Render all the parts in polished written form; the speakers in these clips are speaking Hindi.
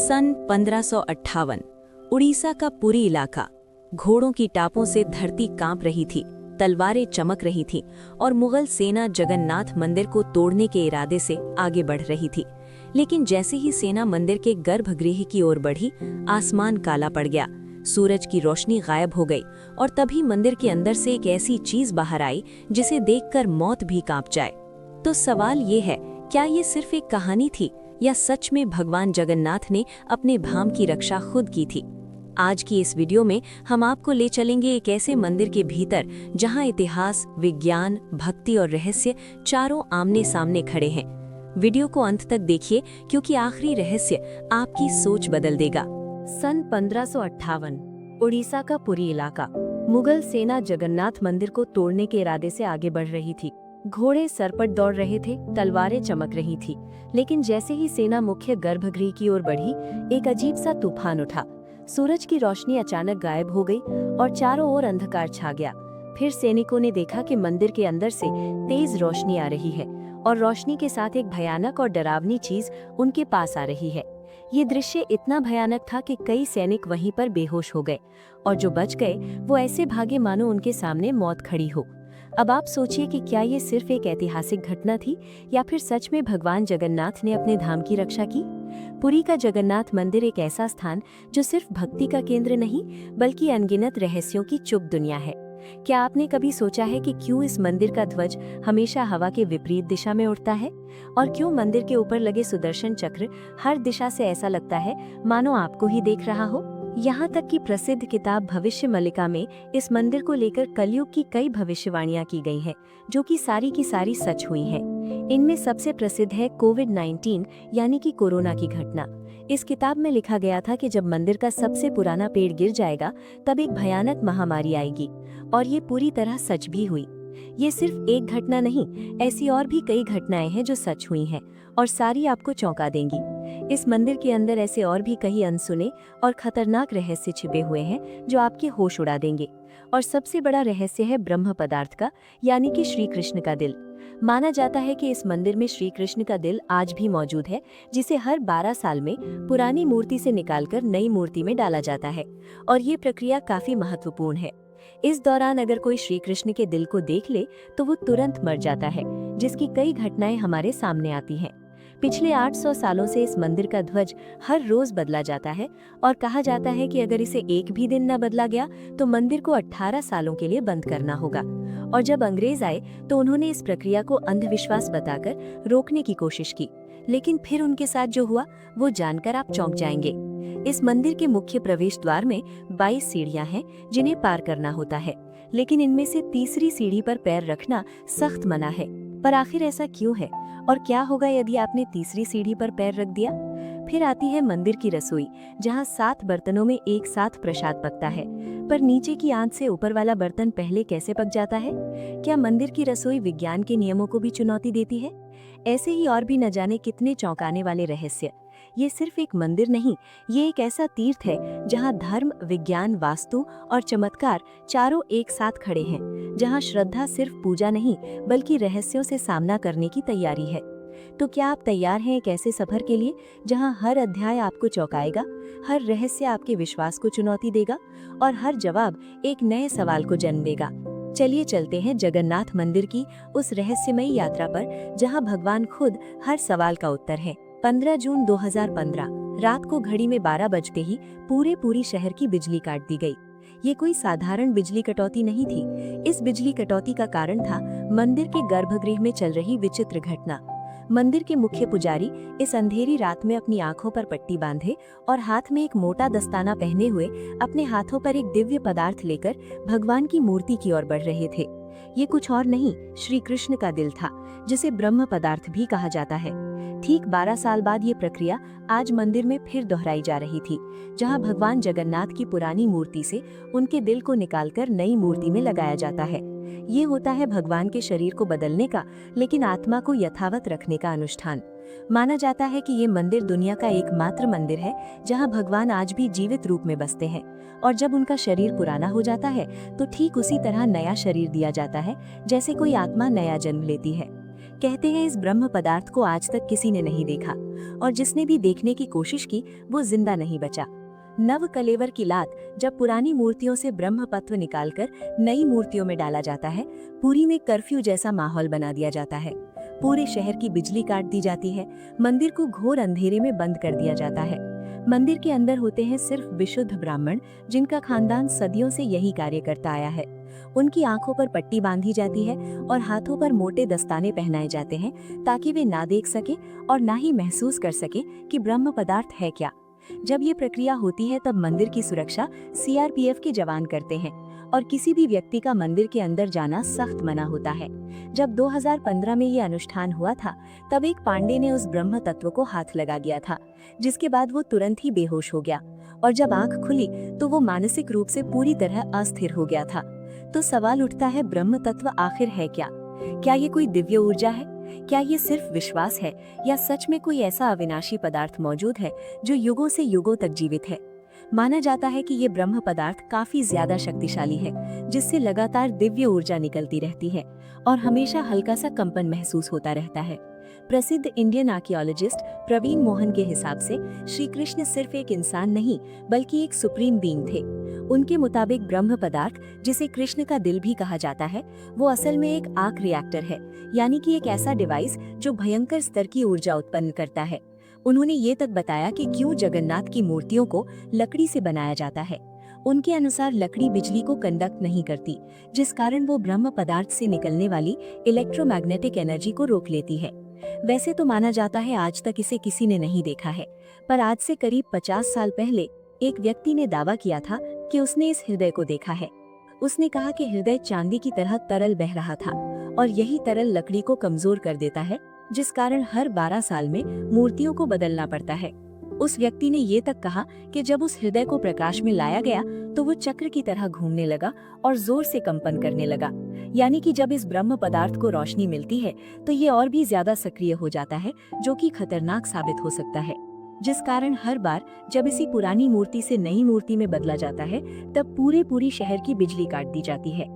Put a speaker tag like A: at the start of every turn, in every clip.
A: सन 1558 उड़ीसा का पुरी इलाका। घोड़ों की टापों से धरती कांप रही थी, तलवारें चमक रही थीं और मुगल सेना जगन्नाथ मंदिर को तोड़ने के इरादे से आगे बढ़ रही थी। लेकिन जैसे ही सेना मंदिर के गर्भगृह की ओर बढ़ी, आसमान काला पड़ गया, सूरज की रोशनी गायब हो गई और तभी मंदिर के अंदर से एक ऐसी चीज बाहर आई जिसे देखकर मौत भी कांप जाए। तो सवाल ये है, क्या ये सिर्फ एक कहानी थी या सच में भगवान जगन्नाथ ने अपने धाम की रक्षा खुद की थी? आज की इस वीडियो में हम आपको ले चलेंगे एक ऐसे मंदिर के भीतर जहां इतिहास, विज्ञान, भक्ति और रहस्य चारों आमने सामने खड़े हैं। वीडियो को अंत तक देखिए क्योंकि आखिरी रहस्य आपकी सोच बदल देगा। सन 1558 उड़ीसा का पुरी इलाका। मुगल सेना जगन्नाथ मंदिर को तोड़ने के इरादे से आगे बढ़ रही थी। घोड़े सरपट दौड़ रहे थे, तलवारें चमक रही थी। लेकिन जैसे ही सेना मुख्य गर्भगृह की ओर बढ़ी, एक अजीब सा तूफान उठा। सूरज की रोशनी अचानक गायब हो गई और चारों ओर अंधकार छा गया। फिर सैनिकों ने देखा कि मंदिर के अंदर से तेज रोशनी आ रही है और रोशनी के साथ एक भयानक और डरावनी चीज उनके पास आ रही है। ये दृश्य इतना भयानक था कि कई सैनिक वहीं पर बेहोश हो गए और जो बच गए वो ऐसे भागे मानो उनके सामने मौत खड़ी हो। अब आप सोचिए कि क्या ये सिर्फ एक ऐतिहासिक घटना थी या फिर सच में भगवान जगन्नाथ ने अपने धाम की रक्षा की? पुरी का जगन्नाथ मंदिर एक ऐसा स्थान जो सिर्फ भक्ति का केंद्र नहीं बल्कि अनगिनत रहस्यों की चुप दुनिया है। क्या आपने कभी सोचा है कि क्यों इस मंदिर का ध्वज हमेशा हवा के विपरीत दिशा में उड़ता है और क्यों मंदिर के ऊपर लगे सुदर्शन चक्र हर दिशा से ऐसा लगता है मानो आपको ही देख रहा हो? यहाँ तक कि प्रसिद्ध किताब भविष्य मल्लिका में इस मंदिर को लेकर कलयुग की कई भविष्यवाणियां की गई हैं, जो कि सारी की सारी सच हुई हैं। इनमें सबसे प्रसिद्ध है कोविड-19 यानी कि कोरोना की घटना। इस किताब में लिखा गया था कि जब मंदिर का सबसे पुराना पेड़ गिर जाएगा तब एक भयानक महामारी आएगी, और ये पूरी तरह सच भी हुई। ये सिर्फ एक घटना नहीं, ऐसी और भी कई घटनाएं हैं जो सच हुई हैं और सारी आपको चौंका देंगी। इस मंदिर के अंदर ऐसे और भी कई अनसुने और खतरनाक रहस्य छिपे हुए हैं जो आपके होश उड़ा देंगे। और सबसे बड़ा रहस्य है ब्रह्म पदार्थ का, यानी कि श्री कृष्ण का दिल। माना जाता है कि इस मंदिर में श्री कृष्ण का दिल आज भी मौजूद है, जिसे हर 12 साल में पुरानी मूर्ति से निकालकर नई मूर्ति में डाला जाता है और ये प्रक्रिया काफी महत्वपूर्ण है। इस दौरान अगर कोई श्री कृष्ण के दिल को देख ले तो वो तुरंत मर जाता है, जिसकी कई घटनाएं हमारे सामने आती हैं। पिछले 800 सालों से इस मंदिर का ध्वज हर रोज बदला जाता है और कहा जाता है कि अगर इसे एक भी दिन न बदला गया तो मंदिर को 18 सालों के लिए बंद करना होगा। और जब अंग्रेज आए तो उन्होंने इस प्रक्रिया को अंधविश्वास बताकर रोकने की कोशिश की, लेकिन फिर उनके साथ जो हुआ वो जानकर आप चौंक जाएंगे। इस मंदिर के मुख्य प्रवेश द्वार में 22 सीढ़ियां हैं जिन्हें पार करना होता है, लेकिन इनमें से तीसरी सीढ़ी पर पैर रखना सख्त मना है। पर आखिर ऐसा क्यों है और क्या होगा यदि आपने तीसरी सीढ़ी पर पैर रख दिया? फिर आती है मंदिर की रसोई, जहां 7 बर्तनों में एक साथ प्रसाद पकता है, पर नीचे की आंच से ऊपर वाला बर्तन पहले कैसे पक जाता है? क्या मंदिर की रसोई विज्ञान के नियमों को भी चुनौती देती है? ऐसे ही और भी न जाने कितने चौंकाने वाले रहस्य। ये सिर्फ एक मंदिर नहीं, ये एक ऐसा तीर्थ है जहां धर्म, विज्ञान, वास्तु और चमत्कार चारों एक साथ खड़े हैं, जहां श्रद्धा सिर्फ पूजा नहीं बल्कि रहस्यों से सामना करने की तैयारी है। तो क्या आप तैयार हैं एक ऐसे सफर के लिए जहां हर अध्याय आपको चौंकाएगा, हर रहस्य आपके विश्वास को चुनौती देगा और हर जवाब एक नए सवाल को जन्म देगा? चलिए चलते हैं जगन्नाथ मंदिर की उस रहस्यमयी यात्रा पर जहां भगवान खुद हर सवाल का उत्तर है। 15 जून 2015 रात को घड़ी में 12 बजते ही पूरी शहर की बिजली काट दी गई। ये कोई साधारण बिजली कटौती नहीं थी। इस बिजली कटौती का कारण था मंदिर के गर्भगृह में चल रही विचित्र घटना। मंदिर के मुख्य पुजारी इस अंधेरी रात में अपनी आंखों पर पट्टी बांधे और हाथ में एक मोटा दस्ताना पहने हुए अपने हाथों पर एक दिव्य पदार्थ लेकर भगवान की मूर्ति की ओर बढ़ रहे थे। ये कुछ और नहीं, श्री कृष्ण का दिल था, जिसे ब्रह्म पदार्थ भी कहा जाता है। ठीक 12 साल बाद ये प्रक्रिया आज मंदिर में फिर दोहराई जा रही थी, जहां भगवान जगन्नाथ की पुरानी मूर्ति से उनके दिल को निकालकर नई मूर्ति में लगाया जाता है। ये होता है भगवान के शरीर को बदलने का, लेकिन आत्मा को यथावत रखने का अनुष्ठान। माना जाता है कि ये मंदिर दुनिया का एकमात्र मंदिर है जहां भगवान आज भी जीवित रूप में बसते हैं, और जब उनका शरीर पुराना हो जाता है तो ठीक उसी तरह नया शरीर दिया जाता है जैसे कोई आत्मा नया जन्म लेती है। कहते हैं इस ब्रह्म पदार्थ को आज तक किसी ने नहीं देखा और जिसने भी देखने की कोशिश की वो जिंदा नहीं बचा। नव कलेवर की लात जब पुरानी मूर्तियों से ब्रह्म तत्व निकालकर नई मूर्तियों में डाला जाता है, पुरी में कर्फ्यू जैसा माहौल बना दिया जाता है। पूरे शहर की बिजली काट दी जाती है, मंदिर को घोर अंधेरे में बंद कर दिया जाता है। मंदिर के अंदर होते हैं सिर्फ विशुद्ध ब्राह्मण, जिनका खानदान सदियों से यही कार्य करता आया है। उनकी आंखों पर पट्टी बांधी जाती है और हाथों पर मोटे दस्ताने पहनाए जाते हैं ताकि वे ना देख सके और ना ही महसूस कर सके कि ब्रह्म पदार्थ है क्या। जब ये प्रक्रिया होती है तब मंदिर की सुरक्षा सीआरपीएफ के जवान करते हैं और किसी भी व्यक्ति का मंदिर के अंदर जाना सख्त मना होता है। जब 2015 में ये अनुष्ठान हुआ था तब एक पांडे ने उस ब्रह्म तत्व को हाथ लगा दिया था, जिसके बाद वो तुरंत ही बेहोश हो गया और जब आंख खुली तो वो मानसिक रूप से पूरी तरह अस्थिर हो गया था। तो सवाल उठता है, ब्रह्म तत्व आखिर है क्या? क्या ये कोई दिव्य ऊर्जा है? क्या ये सिर्फ विश्वास है या सच में कोई ऐसा अविनाशी पदार्थ मौजूद है जो युगों से युगों तक जीवित है? माना जाता है कि ये ब्रह्म पदार्थ काफी ज्यादा शक्तिशाली है, जिससे लगातार दिव्य ऊर्जा निकलती रहती है और हमेशा हल्का सा कंपन महसूस होता रहता है। प्रसिद्ध इंडियन आर्कियोलॉजिस्ट प्रवीण मोहन के हिसाब से श्री कृष्ण सिर्फ एक इंसान नहीं बल्कि एक सुप्रीम बीइंग थे। उनके मुताबिक ब्रह्म पदार्थ, जिसे कृष्ण का दिल भी कहा जाता है, वो असल में एक आर्क रिएक्टर है, यानी कि एक ऐसा डिवाइस जो भयंकर स्तर की ऊर्जा उत्पन्न करता है। उन्होंने ये तक बताया कि क्यों जगन्नाथ की मूर्तियों को लकड़ी से बनाया जाता है। उनके अनुसार लकड़ी बिजली को कंडक्ट नहीं करती, जिस कारण वो ब्रह्म पदार्थ से निकलने वाली इलेक्ट्रोमैग्नेटिक एनर्जी को रोक लेती है। वैसे तो माना जाता है आज तक इसे किसी ने नहीं देखा है, पर आज से करीब 50 साल पहले एक व्यक्ति ने दावा किया था कि उसने इस हृदय को देखा है। उसने कहा कि हृदय चांदी की तरह तरल बह रहा था और यही तरल लकड़ी को कमजोर कर देता है, जिस कारण हर 12 साल में मूर्तियों को बदलना पड़ता है। उस व्यक्ति ने ये तक कहा कि जब उस हृदय को प्रकाश में लाया गया तो वो चक्र की तरह घूमने लगा और जोर से कंपन करने लगा, यानी कि जब इस ब्रह्म पदार्थ को रोशनी मिलती है तो ये और भी ज्यादा सक्रिय हो जाता है, जो कि खतरनाक साबित हो सकता है। जिस कारण हर बार जब इसी पुरानी मूर्ति से नई मूर्ति में बदला जाता है तब पूरी शहर की बिजली काट दी जाती है।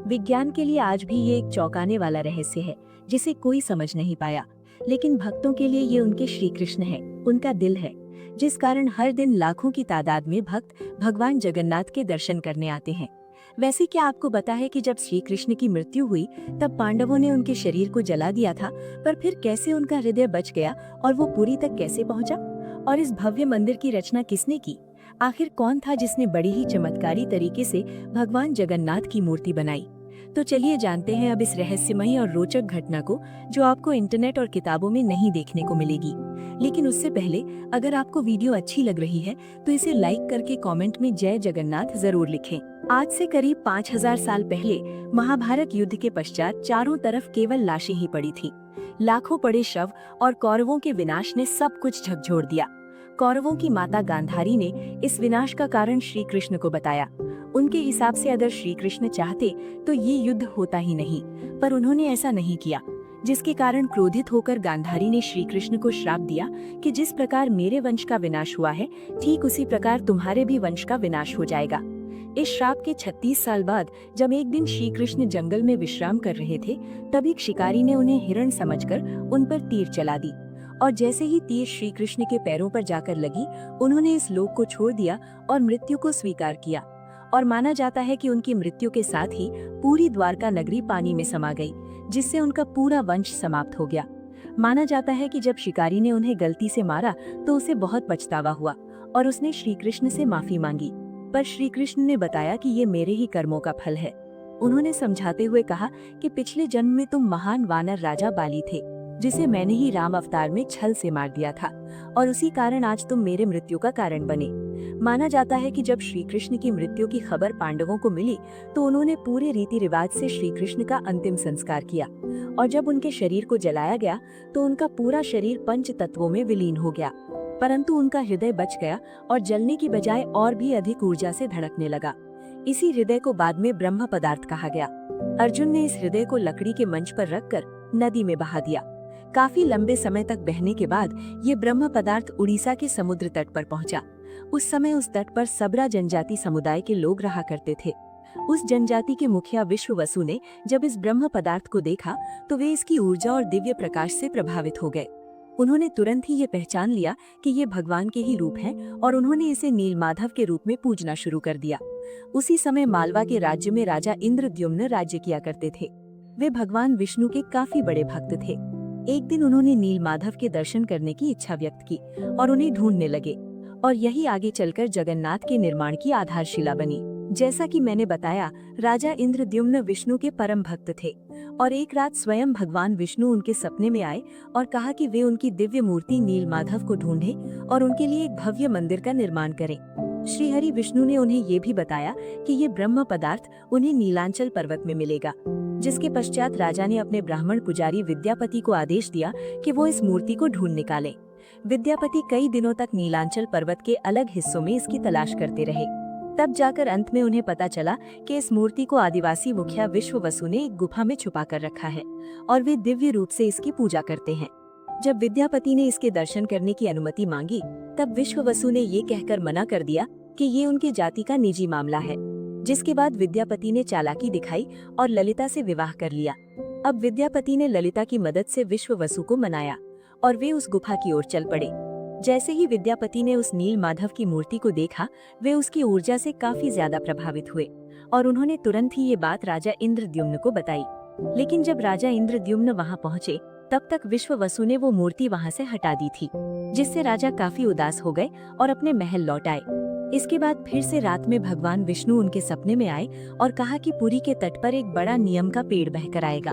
A: विज्ञान के लिए आज भी ये एक चौंकाने वाला रहस्य है जिसे कोई समझ नहीं पाया, लेकिन भक्तों के लिए ये उनके श्री कृष्ण है, उनका दिल है, जिस कारण हर दिन लाखों की तादाद में भक्त भगवान जगन्नाथ के दर्शन करने आते हैं। वैसे क्या आपको पता है कि जब श्री कृष्ण की मृत्यु हुई तब पांडवों ने उनके शरीर को जला दिया था, पर फिर कैसे उनका हृदय बच गया और वो पुरी तक कैसे पहुंचा? और इस भव्य मंदिर की रचना किसने की? आखिर कौन था जिसने बड़ी ही चमत्कारी तरीके से भगवान जगन्नाथ की मूर्ति बनाई? तो चलिए जानते हैं अब इस रहस्यमयी और रोचक घटना को, जो आपको इंटरनेट और किताबों में नहीं देखने को मिलेगी। लेकिन उससे पहले अगर आपको वीडियो अच्छी लग रही है तो इसे लाइक करके कमेंट में जय जगन्नाथ जरूर लिखें। आज से करीब 5000 साल पहले महाभारत युद्ध के पश्चात चारों तरफ केवल लाशें ही पड़ी थी। लाखों पड़े शव और कौरवों के विनाश ने सब कुछ झकझोर दिया। कौरवों की माता गांधारी ने इस विनाश का कारण श्री कृष्ण को बताया। उनके हिसाब से अगर श्री कृष्ण चाहते तो ये युद्ध होता ही नहीं, पर उन्होंने ऐसा नहीं किया, जिसके कारण क्रोधित होकर गांधारी ने श्री कृष्ण को श्राप दिया कि जिस प्रकार मेरे वंश का विनाश हुआ है ठीक उसी प्रकार तुम्हारे भी वंश का विनाश हो जाएगा। इस श्राप के 36 साल बाद जब एक दिन श्री कृष्ण जंगल में विश्राम कर रहे थे, तब एक शिकारी ने उन्हें हिरण समझकर उन पर तीर चला दी और जैसे ही तीर श्री कृष्ण के पैरों पर जाकर लगी, उन्होंने इस लोक को छोड़ दिया और मृत्यु को स्वीकार किया। और माना जाता है कि उनकी मृत्यु के साथ ही पूरी द्वारका नगरी पानी में समा गई, जिससे उनका पूरा वंश समाप्त हो गया। माना जाता है कि जब शिकारी ने उन्हें गलती से मारा तो उसे बहुत पछतावा हुआ और उसने श्री कृष्ण से माफी मांगी, पर श्री कृष्ण ने बताया कि ये मेरे ही कर्मों का फल है। उन्होंने समझाते हुए कहा कि पिछले जन्म में तुम महान वानर राजा बाली थे, जिसे मैंने ही राम अवतार में छल से मार दिया था, और उसी कारण आज तुम मेरे मृत्यु का कारण बने। माना जाता है कि जब श्री कृष्ण की मृत्यु की खबर पांडवों को मिली तो उन्होंने पूरे रीति रिवाज से श्री कृष्ण का अंतिम संस्कार किया, और जब उनके शरीर को जलाया गया तो उनका पूरा शरीर पंच तत्वों में विलीन हो गया, परंतु उनका हृदय बच गया और जलने की बजाय और भी अधिक ऊर्जा से धड़कने लगा। इसी हृदय को बाद में ब्रह्म पदार्थ कहा गया। अर्जुन ने इस हृदय को लकड़ी के मंच पर रखकर नदी में बहा दिया। काफी लंबे समय तक बहने के बाद ये ब्रह्म पदार्थ उड़ीसा के समुद्र तट पर पहुंचा। उस समय उस तट पर सबरा जनजाति समुदाय के लोग रहा करते थे। उस जनजाति के मुखिया विश्ववसु ने जब इस ब्रह्म पदार्थ को देखा तो वे इसकी ऊर्जा और दिव्य प्रकाश से प्रभावित हो गए। उन्होंने तुरंत ही ये पहचान लिया कि ये भगवान के ही रूप हैं और उन्होंने इसे नीलमाधव के रूप में पूजना शुरू कर दिया। उसी समय मालवा के राज्य में राजा इंद्रद्युम्न राज्य किया करते थे। वे भगवान विष्णु के काफी बड़े भक्त थे। एक दिन उन्होंने नीलमाधव के दर्शन करने की इच्छा व्यक्त की और उन्हें ढूंढने लगे, और यही आगे चलकर जगन्नाथ के निर्माण की आधारशिला बनी। जैसा कि मैंने बताया, राजा इंद्रद्युम्न विष्णु के परम भक्त थे और एक रात स्वयं भगवान विष्णु उनके सपने में आए और कहा कि वे उनकी दिव्य मूर्ति नीलमाधव को ढूंढें और उनके लिए एक भव्य मंदिर का निर्माण करें। श्रीहरि विष्णु ने उन्हें ये भी बताया कि ये ब्रह्म पदार्थ उन्हें नीलांचल पर्वत में मिलेगा। जिसके पश्चात राजा ने अपने ब्राह्मण पुजारी विद्यापति को आदेश दिया कि वो इस मूर्ति को ढूंढ निकालें। विद्यापति कई दिनों तक नीलांचल पर्वत के अलग हिस्सों में इसकी तलाश करते रहे। तब जाकर अंत में उन्हें पता चला कि इस मूर्ति को आदिवासी मुखिया विश्ववसु ने एक गुफा में छुपा कर रखा है और वे दिव्य रूप से इसकी पूजा करते हैं। जब विद्यापति ने इसके दर्शन करने की अनुमति मांगी, तब विश्ववसु ने ये कहकर मना कर दिया कि ये उनके जाति का निजी मामला है। जिसके बाद विद्यापति ने चालाकी दिखाई और ललिता से विवाह कर लिया। अब विद्यापति ने ललिता की मदद से विश्ववसु को मनाया और वे उस गुफा की ओर चल पड़े। जैसे ही विद्यापति ने उस नीलमाधव की मूर्ति को देखा, वे उसकी ऊर्जा से काफी ज्यादा प्रभावित हुए और उन्होंने तुरंत ही ये बात राजा इंद्रद्युम्न को बताई। लेकिन जब राजा इंद्रद्युम्न वहां पहुंचे, तब तक विश्ववसु ने वो मूर्ति वहां से हटा दी थी, जिससे राजा काफी उदास हो गए और अपने महल लौट आए। इसके बाद फिर से रात में भगवान विष्णु उनके सपने में आए और कहा कि पुरी के तट पर एक बड़ा नीम का पेड़ बहकर आएगा।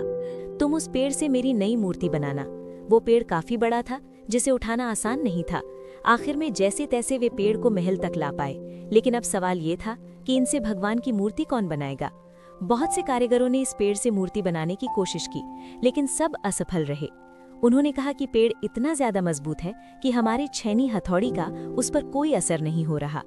B: तुम उस पेड़ से मेरी नई मूर्ति बनाना। वो पेड़ काफी बड़ा था, जिसे उठाना आसान नहीं था। आखिर में जैसे तैसे वे पेड़ को महल तक ला पाए। लेकिन अब सवाल ये था कि इनसे भगवान की मूर्ति कौन बनाएगा। बहुत से कारीगरों ने इस पेड़ से मूर्ति बनाने की कोशिश की, लेकिन सब असफल रहे। उन्होंने कहा कि पेड़ इतना ज्यादा मजबूत है कि हमारी छैनी हथौड़ी का उस पर कोई असर नहीं हो रहा।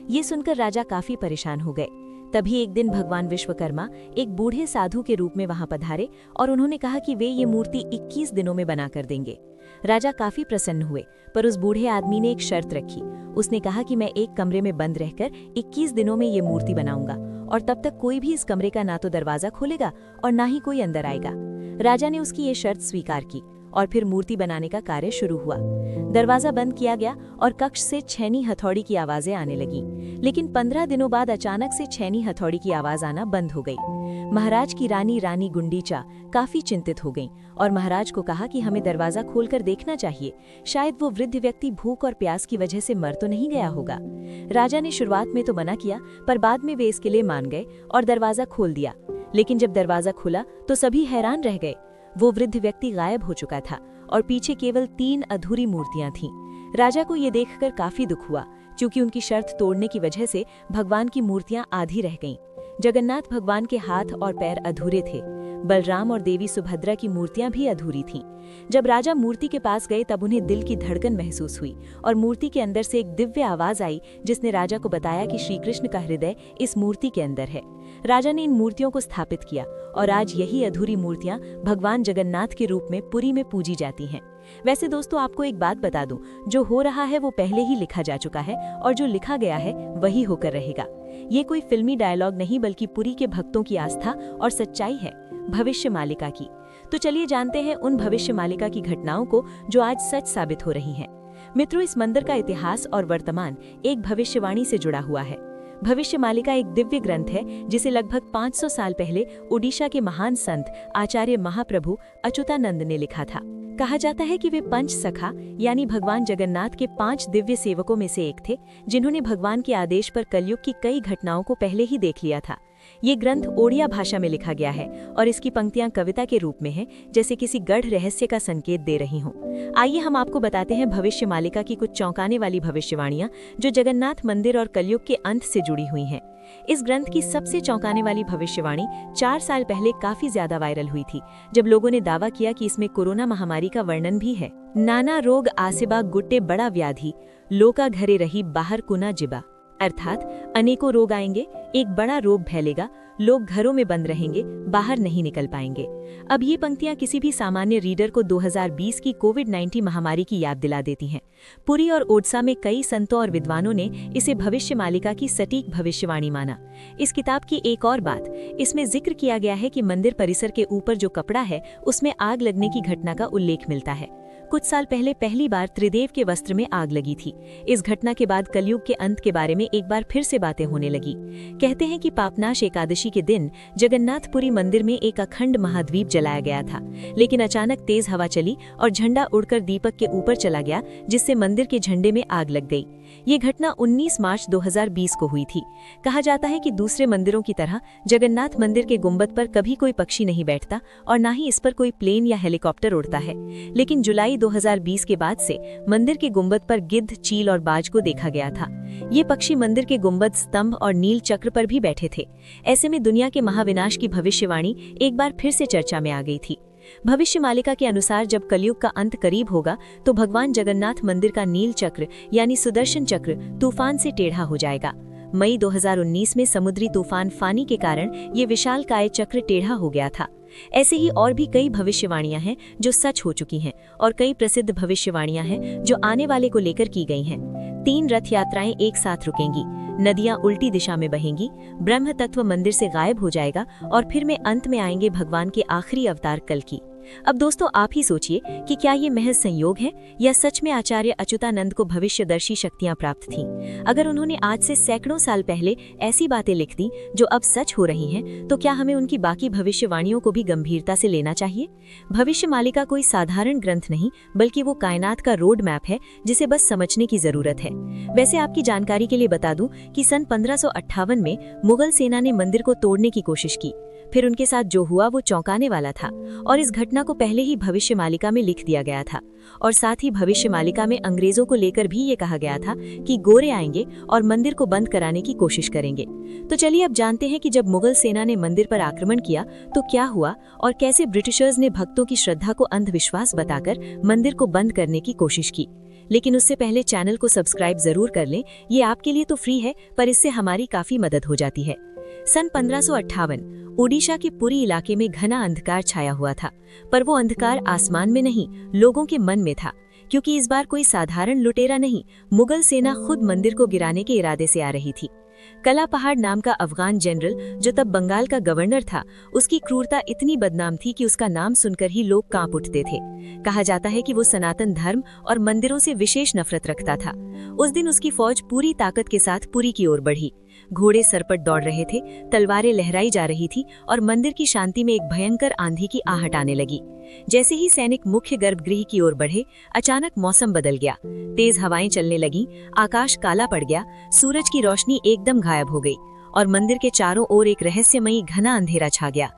B: ये सुनकर राजा काफी परेशान हो गए। तभी एक दिन भगवान विश्वकर्मा एक बूढ़े साधु के रूप में वहां पधारे और उन्होंने कहा कि वे ये मूर्ति 21 दिनों में बना कर देंगे। राजा काफी प्रसन्न हुए, पर उस बूढ़े आदमी ने एक शर्त रखी। उसने कहा कि मैं एक कमरे में बंद रहकर 21 दिनों में ये मूर्ति बनाऊंगा और तब तक कोई भी इस कमरे का ना तो दरवाजा खोलेगा और ना ही कोई अंदर आएगा। राजा ने उसकी ये शर्त स्वीकार की और फिर मूर्ति बनाने का कार्य शुरू हुआ। दरवाजा बंद किया गया और कक्ष से छैनी हथौड़ी की आवाजें आने लगी। लेकिन 15 दिनों बाद अचानक से छैनी हथौड़ी की आवाज आना बंद हो गई। महाराज की रानी गुंडीचा काफी चिंतित हो गईं और महाराज को कहा कि हमें दरवाजा खोलकर देखना चाहिए, शायद वो वृद्ध व्यक्ति भूख और प्यास की वजह से मर तो नहीं गया होगा। राजा ने शुरुआत में तो मना किया, पर बाद में वे इसके लिए मान गए और दरवाजा खोल दिया। लेकिन जब दरवाजा खुला तो सभी हैरान रह गए। वो वृद्ध व्यक्ति गायब हो चुका था और पीछे केवल 3 अधूरी मूर्तियां थीं। राजा को ये देखकर काफी दुख हुआ, क्योंकि उनकी शर्त तोड़ने की वजह से भगवान की मूर्तियां आधी रह गईं। जगन्नाथ भगवान के हाथ और पैर अधूरे थे। बलराम और देवी सुभद्रा की मूर्तियां भी अधूरी थीं। जब राजा मूर्ति के पास गए तब उन्हें दिल की धड़कन महसूस हुई और मूर्ति के अंदर से एक दिव्य आवाज आई, जिसने राजा को बताया कि श्री कृष्ण का हृदय इस मूर्ति के अंदर है। राजा ने इन मूर्तियों को स्थापित किया और आज यही अधूरी मूर्तियां भगवान जगन्नाथ के रूप में पुरी में पूजी जाती हैं। वैसे दोस्तों, आपको एक बात बता दूं, जो हो रहा है वो पहले ही लिखा जा चुका है और जो लिखा गया है वही होकर रहेगा। ये कोई फिल्मी डायलॉग नहीं, बल्कि पुरी के भक्तों की आस्था और सच्चाई है, भविष्य मालिका की। तो चलिए जानते हैं उन भविष्य मालिका की घटनाओं को जो आज सच साबित हो रही हैं। मित्रों, इस मंदिर का इतिहास और वर्तमान एक भविष्यवाणी से जुड़ा हुआ है। भविष्य मालिका एक दिव्य ग्रंथ है जिसे लगभग 500 साल पहले ओडिशा के महान संत आचार्य महाप्रभु अच्युतानंद ने लिखा था। कहा जाता है कि वे पंच सखा यानी भगवान जगन्नाथ के 5 दिव्य सेवकों में से एक थे, जिन्होंने भगवान के आदेश पर कलयुग की कई घटनाओं को पहले ही देख लिया था। ये ग्रंथ ओडिया भाषा में लिखा गया है और इसकी पंक्तियां कविता के रूप में हैं, जैसे किसी गढ़ रहस्य का संकेत दे रही हों। आइए हम आपको बताते हैं भविष्य मालिका की कुछ चौंकाने वाली भविष्यवाणियां जो जगन्नाथ मंदिर और कलयुग के अंत से जुड़ी हुई हैं। इस ग्रंथ की सबसे चौंकाने वाली भविष्यवाणी 4 साल पहले काफी ज्यादा वायरल हुई थी, जब लोगों ने दावा किया कि इसमें कोरोना महामारी का वर्णन भी है। नाना रोग आसिबा गुट्टे बड़ा व्याधि, लोका घरे रही बाहर कुना जिबा। अर्थात अनेकों रोग आएंगे, एक बड़ा रोग फैलेगा, लोग घरों में बंद रहेंगे, बाहर नहीं निकल पाएंगे। अब ये पंक्तियां किसी भी सामान्य रीडर को 2020 की कोविड-19 महामारी की याद दिला देती हैं। पुरी और ओडिशा में कई संतों और विद्वानों ने इसे भविष्य मालिका की सटीक भविष्यवाणी माना। इस किताब की एक और बात, इसमें जिक्र किया गया है कि मंदिर परिसर के ऊपर जो कपड़ा है उसमें आग लगने की घटना का उल्लेख मिलता है। कुछ साल पहले पहली बार त्रिदेव के वस्त्र में आग लगी थी। इस घटना के बाद कलयुग के अंत के बारे में एक बार फिर से बातें होने लगी। कहते हैं कि पापनाश एकादशी के दिन जगन्नाथपुरी मंदिर में एक अखंड महाद्वीप जलाया गया था, लेकिन अचानक तेज हवा चली और झंडा उड़कर दीपक के ऊपर चला गया, जिससे मंदिर के झंडे में आग लग गई। ये घटना 19 मार्च 2020 को हुई थी। कहा जाता है कि दूसरे मंदिरों की तरह जगन्नाथ मंदिर के गुंबद पर कभी कोई पक्षी नहीं बैठता और ना ही इस पर कोई प्लेन या हेलीकॉप्टर उड़ता है, लेकिन जुलाई 2020 के बाद से मंदिर के गुंबद पर गिद्ध, चील और बाज को देखा गया था। ये पक्षी मंदिर के गुंबद, स्तंभ और नील चक्र पर भी बैठे थे। ऐसे में दुनिया के महाविनाश की भविष्यवाणी एक बार फिर से चर्चा में आ गई थी। भविष्य मालिका के अनुसार जब कलयुग का अंत करीब होगा तो भगवान जगन्नाथ मंदिर का नील चक्र यानी सुदर्शन चक्र तूफान से टेढ़ा हो जाएगा। मई 2019 में समुद्री तूफान फानी के कारण ये विशालकाय चक्र टेढ़ा हो गया था। ऐसे ही और भी कई भविष्यवाणियां हैं जो सच हो चुकी हैं और कई प्रसिद्ध भविष्यवाणियां हैं जो आने वाले को लेकर की गई हैं। 3 रथ यात्राएं एक साथ रुकेंगी, नदियां उल्टी दिशा में बहेंगी, ब्रह्म तत्व मंदिर से गायब हो जाएगा और फिर में अंत में आएंगे भगवान के आखिरी अवतार कल्कि। अब दोस्तों आप ही सोचिए कि क्या ये महज संयोग है या सच में आचार्य अच्युतानंद को भविष्यदर्शी शक्तियां प्राप्त थीं? अगर उन्होंने आज से सैकड़ों साल पहले ऐसी बातें लिख दी जो अब सच हो रही हैं, तो क्या हमें उनकी बाकी भविष्यवाणियों को भी गंभीरता से लेना चाहिए? भविष्य मालिका कोई साधारण ग्रंथ नहीं, बल्कि वो कायनात का रोड मैप है जिसे बस समझने की जरूरत है। वैसे आपकी जानकारी के लिए बता दूं कि सन 1558 में मुगल सेना ने मंदिर को तोड़ने की कोशिश की। फिर उनके साथ जो हुआ वो चौंकाने वाला था और इस घटना को पहले ही भविष्य मालिका में लिख दिया गया था। और साथ ही भविष्य मालिका में अंग्रेजों को लेकर भी ये कहा गया था कि गोरे आएंगे और मंदिर को बंद कराने की कोशिश करेंगे। तो चलिए अब जानते हैं कि जब मुगल सेना ने मंदिर पर आक्रमण किया तो क्या हुआ और कैसे ब्रिटिशर्स ने भक्तों की श्रद्धा को अंधविश्वास बताकर मंदिर को बंद करने की कोशिश की। लेकिन उससे पहले चैनल को सब्सक्राइब जरूर कर लें, ये आपके लिए तो फ्री है पर इससे हमारी काफी मदद हो जाती है। सन 1558 ओडिशा के पुरी इलाके में घना अंधकार छाया हुआ था, पर वो अंधकार आसमान में नहीं, लोगों के मन में था, क्योंकि इस बार कोई साधारण लुटेरा नहीं, मुगल सेना खुद मंदिर को गिराने के इरादे से आ रही थी। कला पहाड़ नाम का अफगान जनरल, जो तब बंगाल का गवर्नर था, उसकी क्रूरता इतनी बदनाम थी कि उसका नाम सुनकर ही लोग कांप उठते थे। कहा जाता है कि वो सनातन धर्म और मंदिरों से विशेष नफरत रखता था। उस दिन उसकी फौज पूरी ताकत के साथ पुरी की ओर बढ़ी। घोड़े सरपट दौड़ रहे थे, तलवारें लहराई जा रही थी और मंदिर की शांति में एक भयंकर आंधी की आहट आने लगी। जैसे ही सैनिक मुख्य गर्भगृह की ओर बढ़े, अचानक मौसम बदल गया। तेज हवाएं चलने लगीं, आकाश काला पड़ गया, सूरज की रोशनी एकदम गायब हो गई और मंदिर के चारों ओर एक रहस्यमयी घना अंधेरा छा गया।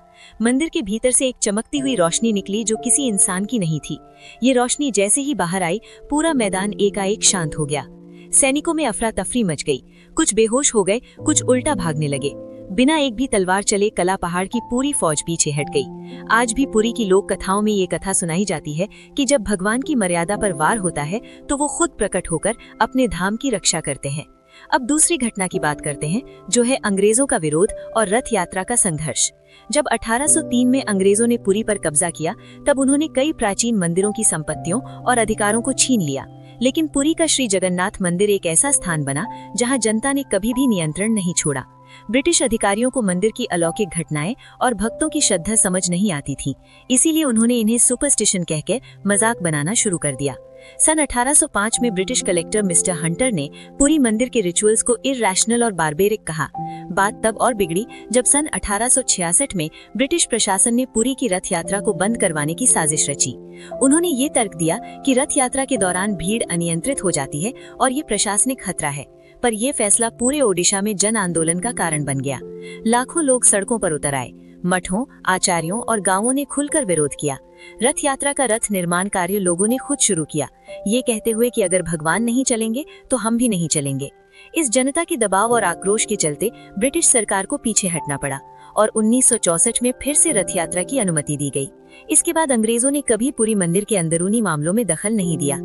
B: मंदिर के भीतर से एक चमकती हुई रोशनी निकली जो किसी इंसान की नहीं थी। ये रोशनी जैसे ही बाहर आई, पूरा मैदान एकाएक शांत हो गया। सैनिकों में अफरा तफरी मच गई, कुछ बेहोश हो गए, कुछ उल्टा भागने लगे। बिना एक भी तलवार चले कला पहाड़ की पूरी फौज पीछे हट गई। आज भी पुरी की लोक कथाओं में ये कथा सुनाई जाती है कि जब भगवान की मर्यादा पर वार होता है तो वो खुद प्रकट होकर अपने धाम की रक्षा करते हैं। अब दूसरी घटना की बात करते हैं, जो है अंग्रेजों का विरोध और रथ यात्रा का संघर्ष। जब 1803 में अंग्रेजों ने पुरी पर कब्जा किया, तब उन्होंने कई प्राचीन मंदिरों की संपत्तियों और अधिकारों को छीन लिया। लेकिन पुरी का श्री जगन्नाथ मंदिर एक ऐसा स्थान बना जहां जनता ने कभी भी नियंत्रण नहीं छोड़ा। ब्रिटिश अधिकारियों को मंदिर की अलौकिक घटनाएं और भक्तों की श्रद्धा समझ नहीं आती थी, इसीलिए उन्होंने इन्हें सुपरस्टिशन कहकर मजाक बनाना शुरू कर दिया। सन 1805 में ब्रिटिश कलेक्टर मिस्टर हंटर ने पुरी मंदिर के रिचुअल्स को इरैशनल और बारबेरिक कहा। बात तब और बिगड़ी जब सन 1866 में ब्रिटिश प्रशासन ने पुरी की रथ यात्रा को बंद करवाने की साजिश रची। उन्होंने ये तर्क दिया कि रथ यात्रा के दौरान भीड़ अनियंत्रित हो जाती है और ये प्रशासनिक खतरा है, पर यह फैसला पूरे ओडिशा में जन आंदोलन का कारण बन गया। लाखों लोग सड़कों पर उतर आए, मठों, आचार्यों और गांवों ने खुलकर विरोध किया। रथ यात्रा का रथ निर्माण कार्य लोगों ने खुद शुरू किया, ये कहते हुए कि अगर भगवान नहीं चलेंगे तो हम भी नहीं चलेंगे। इस जनता के दबाव और आक्रोश के चलते ब्रिटिश सरकार को पीछे हटना पड़ा और 1964 में फिर से रथ यात्रा की अनुमति दी गई। इसके बाद अंग्रेजों ने कभी पुरी मंदिर के अंदरूनी मामलों में दखल नहीं दिया।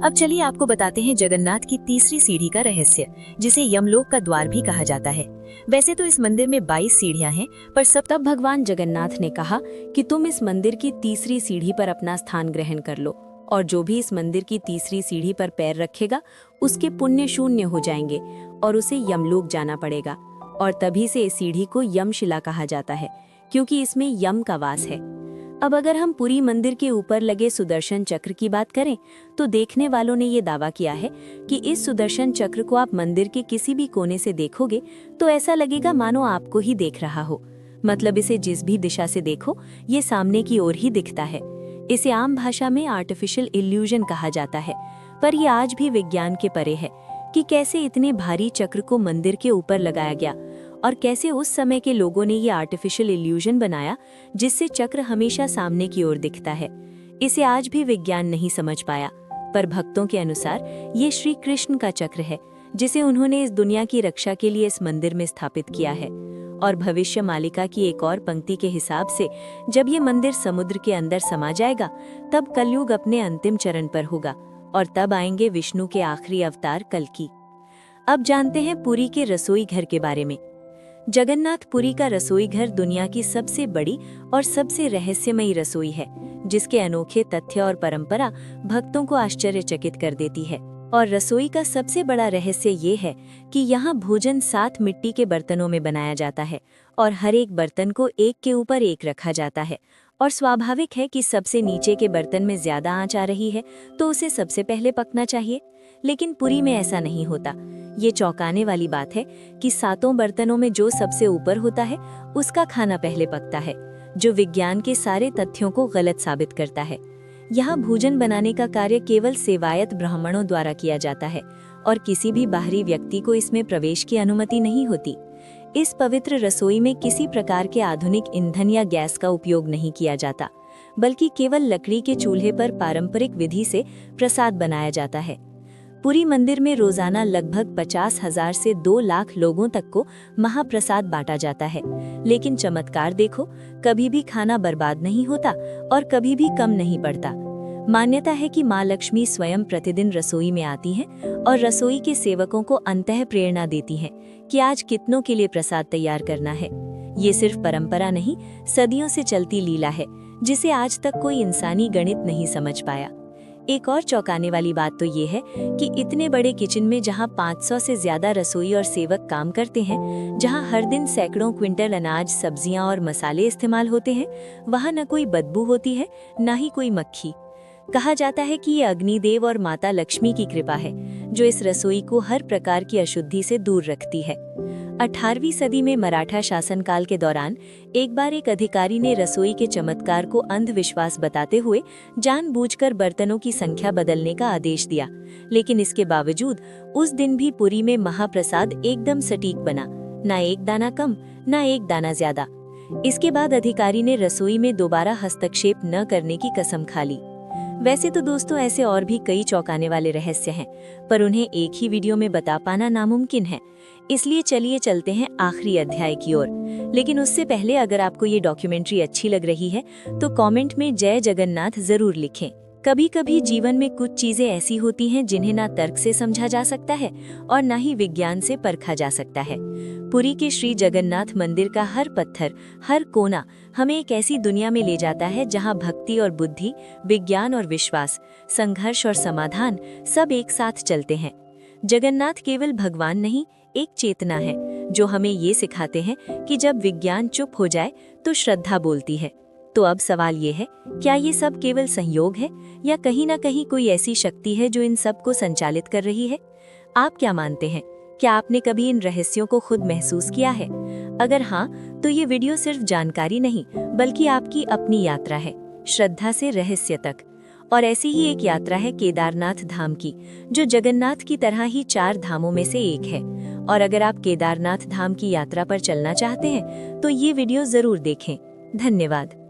B: अब चलिए आपको बताते हैं जगन्नाथ की तीसरी सीढ़ी का रहस्य, जिसे यमलोक का द्वार भी कहा जाता है। वैसे तो इस मंदिर में 22 सीढ़ियां हैं, पर
A: तब भगवान जगन्नाथ ने कहा कि तुम इस मंदिर की तीसरी सीढ़ी पर अपना स्थान ग्रहण कर लो, और जो भी इस मंदिर की तीसरी सीढ़ी पर पैर रखेगा उसके पुण्य शून्य हो जाएंगे और उसे यमलोक जाना पड़ेगा। और तभी से इस सीढ़ी को यमशिला कहा जाता है, क्योंकि इसमें यम का वास है। अब अगर हम पुरी मंदिर के ऊपर लगे सुदर्शन चक्र की बात करें तो देखने वालों ने ये दावा किया है कि इस सुदर्शन चक्र को आप मंदिर के किसी भी कोने से देखोगे तो ऐसा लगेगा मानो आपको ही देख रहा हो। मतलब इसे जिस भी दिशा से देखो ये सामने की ओर ही दिखता है। इसे आम भाषा में आर्टिफिशियल इल्यूजन कहा जाता है, पर यह आज भी विज्ञान के परे है कि कैसे इतने भारी चक्र को मंदिर के ऊपर लगाया गया और कैसे उस समय के लोगों ने ये आर्टिफिशियल इल्यूजन बनाया जिससे चक्र हमेशा सामने की ओर दिखता है। इसे आज भी विज्ञान नहीं समझ पाया, पर भक्तों के अनुसार ये श्री कृष्ण का चक्र है जिसे उन्होंने इस दुनिया की रक्षा के लिए इस मंदिर में स्थापित किया है। और भविष्य मालिका की एक और पंक्ति के हिसाब से जब ये मंदिर समुद्र के अंदर समा जाएगा तब कलयुग अपने अंतिम चरण पर होगा और तब आएंगे विष्णु के आखिरी अवतार कल्कि। अब जानते हैं पुरी के रसोई घर के बारे में। जगन्नाथ पुरी का रसोई घर दुनिया की सबसे बड़ी और सबसे रहस्यमयी रसोई है, जिसके अनोखे तथ्य और परंपरा भक्तों को आश्चर्यचकित कर देती है। और रसोई का सबसे बड़ा रहस्य ये है कि यहाँ भोजन 7 मिट्टी के बर्तनों में बनाया जाता है और हर एक बर्तन को एक के ऊपर एक रखा जाता है। और स्वाभाविक है कि सबसे नीचे के बर्तन में ज्यादा आंच आ रही है तो उसे सबसे पहले पकना चाहिए, लेकिन पुरी में ऐसा नहीं होता। ये चौंकाने वाली बात है कि 7 बर्तनों में जो सबसे ऊपर होता है उसका खाना पहले पकता है, जो विज्ञान के सारे तथ्यों को गलत साबित करता है। यहाँ भोजन बनाने का कार्य केवल सेवायत ब्राह्मणों द्वारा किया जाता है और किसी भी बाहरी व्यक्ति को इसमें प्रवेश की अनुमति नहीं होती। इस पवित्र रसोई में किसी प्रकार के आधुनिक ईंधन या गैस का उपयोग नहीं किया जाता, बल्कि केवल लकड़ी के चूल्हे पर पारंपरिक विधि से प्रसाद बनाया जाता है। पुरी मंदिर में रोजाना लगभग 50,000 से 2 लाख लोगों तक को महाप्रसाद बांटा जाता है, लेकिन चमत्कार देखो, कभी भी खाना बर्बाद नहीं होता और कभी भी कम नहीं पड़ता। मान्यता है कि माँ लक्ष्मी स्वयं प्रतिदिन रसोई में आती हैं और रसोई के सेवकों को अंतः प्रेरणा देती हैं कि आज कितनों के लिए प्रसाद तैयार करना है। ये सिर्फ परंपरा नहीं, सदियों से चलती लीला है जिसे आज तक कोई इंसानी गणित नहीं समझ पाया। एक और चौंकाने वाली बात तो ये है कि इतने बड़े किचन में जहाँ 500 से ज्यादा रसोई और सेवक काम करते हैं, जहाँ हर दिन सैकड़ों क्विंटल अनाज, सब्जियां और मसाले इस्तेमाल होते हैं, वहाँ न कोई बदबू होती है न ही कोई मक्खी। कहा जाता है कि ये अग्निदेव और माता लक्ष्मी की कृपा है जो इस रसोई को हर प्रकार की अशुद्धि से दूर रखती है। 18वीं सदी में मराठा शासनकाल के दौरान एक बार एक अधिकारी ने रसोई के चमत्कार को अंधविश्वास बताते हुए जानबूझकर बर्तनों की संख्या बदलने का आदेश दिया, लेकिन इसके बावजूद उस दिन भी पुरी में महाप्रसाद एकदम सटीक बना, ना एक दाना कम ना एक दाना ज्यादा। इसके बाद अधिकारी ने रसोई में दोबारा हस्तक्षेप न करने की कसम खा ली। वैसे तो दोस्तों ऐसे और भी कई चौंकाने वाले रहस्य हैं, पर उन्हें एक ही वीडियो में बता पाना नामुमकिन है। इसलिए चलिए चलते हैं आखिरी अध्याय की ओर। लेकिन उससे पहले अगर आपको ये डॉक्यूमेंट्री अच्छी लग रही है तो कमेंट में जय जगन्नाथ जरूर लिखें। कभी कभी जीवन में कुछ चीजें ऐसी होती हैं जिन्हें ना तर्क से समझा जा सकता है और ना ही विज्ञान से परखा जा सकता है। पुरी के श्री जगन्नाथ मंदिर का हर पत्थर, हर कोना हमें एक ऐसी दुनिया में ले जाता है जहां भक्ति और बुद्धि, विज्ञान और विश्वास, संघर्ष और समाधान सब एक साथ चलते हैं। जगन्नाथ केवल भगवान नहीं, एक चेतना है जो हमें ये सिखाते हैं कि जब विज्ञान चुप हो जाए तो श्रद्धा बोलती है। तो अब सवाल ये है, क्या ये सब केवल संयोग है या कहीं ना कहीं कोई ऐसी शक्ति है जो इन सब को संचालित कर रही है? आप क्या मानते हैं? क्या आपने कभी इन रहस्यों को खुद महसूस किया है? अगर हाँ, तो ये वीडियो सिर्फ जानकारी नहीं बल्कि आपकी अपनी यात्रा है, श्रद्धा से रहस्य तक। और ऐसी ही एक यात्रा है केदारनाथ धाम की, जो जगन्नाथ की तरह ही 4 धामों में से एक है। और अगर आप केदारनाथ धाम की यात्रा पर चलना चाहते हैं तो ये वीडियो जरूर देखें। धन्यवाद।